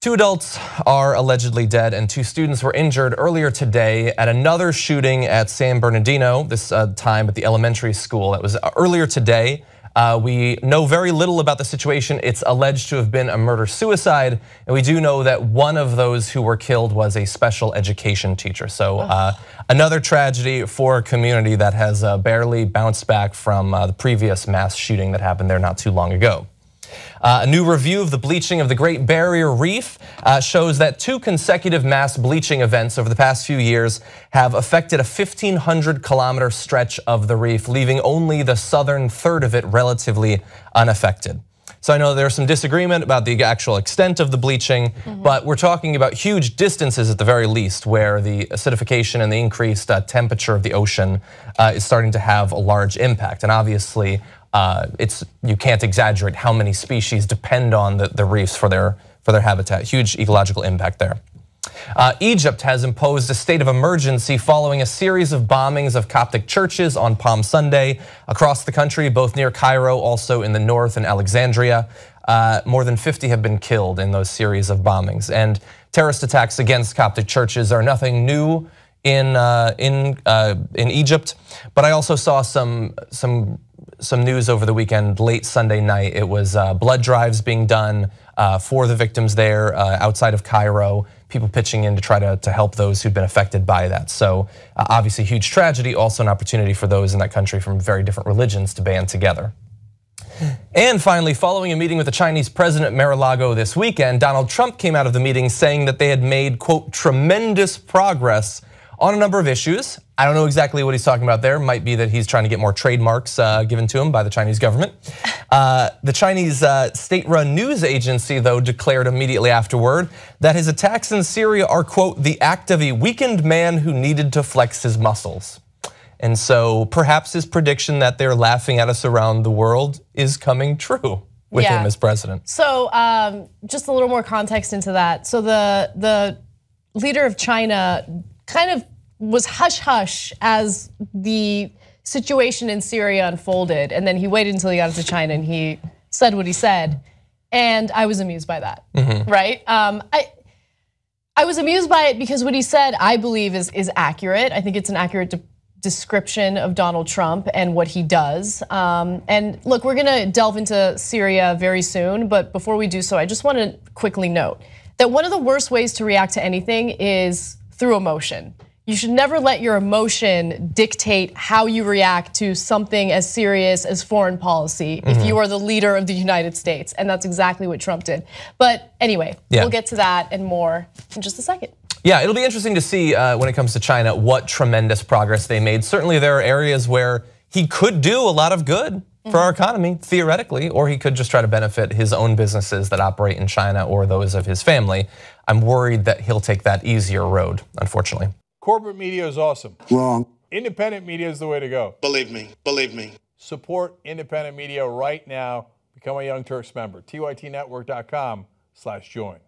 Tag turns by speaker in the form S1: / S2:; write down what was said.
S1: Two adults are allegedly dead and two students were injured earlier today at another shooting at San Bernardino, this time at the elementary school. That was earlier today. We know very little about the situation. It's alleged to have been a murder-suicide, and we do know that one of those who were killed was a special education teacher. So another tragedy for a community that has barely bounced back from the previous mass shooting that happened there not too long ago. A new review of the bleaching of the Great Barrier Reef shows that 2 consecutive mass bleaching events over the past few years have affected a 1,500-kilometer stretch of the reef, leaving only the southern third of it relatively unaffected. So I know there's some disagreement about the actual extent of the bleaching, but we're talking about huge distances at the very least, where the acidification and the increased temperature of the ocean is starting to have a large impact. And obviously, you can't exaggerate how many species depend on the reefs for their habitat. Huge ecological impact there. Egypt has imposed a state of emergency following a series of bombings of Coptic churches on Palm Sunday across the country, both near Cairo, also in the north in Alexandria. More than 50 have been killed in those series of bombings. And terrorist attacks against Coptic churches are nothing new in Egypt. But I also saw some news over the weekend, late Sunday night. It was blood drives being done for the victims there outside of Cairo, people pitching in to try to help those who'd been affected by that. So obviously huge tragedy, also an opportunity for those in that country from very different religions to band together. And finally, following a meeting with the Chinese president at Mar-A-Lago this weekend, Donald Trump came out of the meeting saying that they had made, quote, tremendous progress on a number of issues. I don't know exactly what he's talking about there. Might be that he's trying to get more trademarks given to him by the Chinese government. The Chinese state-run news agency, though, declared immediately afterward that his attacks in Syria are, quote, the act of a weakened man who needed to flex his muscles. And so perhaps his prediction that they're laughing at us around the world is coming true with him as president.
S2: So just a little more context into that. So the leader of China kind of was hush-hush as the situation in Syria unfolded. And then he waited until he got into China and he said what he said. And I was amused by that, right? I was amused by it because what he said, I believe, is accurate. I think it's an accurate description of Donald Trump and what he does. And look, we're gonna delve into Syria very soon, but before we do so, I just wanna quickly note that one of the worst ways to react to anything is through emotion. You should never let your emotion dictate how you react to something as serious as foreign policy if you are the leader of the United States, and that's exactly what Trump did. But anyway, we'll get to that and more in just a second.
S1: Yeah, it'll be interesting to see when it comes to China what tremendous progress they made. Certainly there are areas where he could do a lot of good for our economy, theoretically, or he could just try to benefit his own businesses that operate in China or those of his family. I'm worried that he'll take that easier road, unfortunately.
S3: Corporate media is awesome.
S4: Wrong.
S3: Independent media is the way to go.
S4: Believe me, believe me.
S3: Support independent media right now. Become a Young Turks member. TYTnetwork.com/join.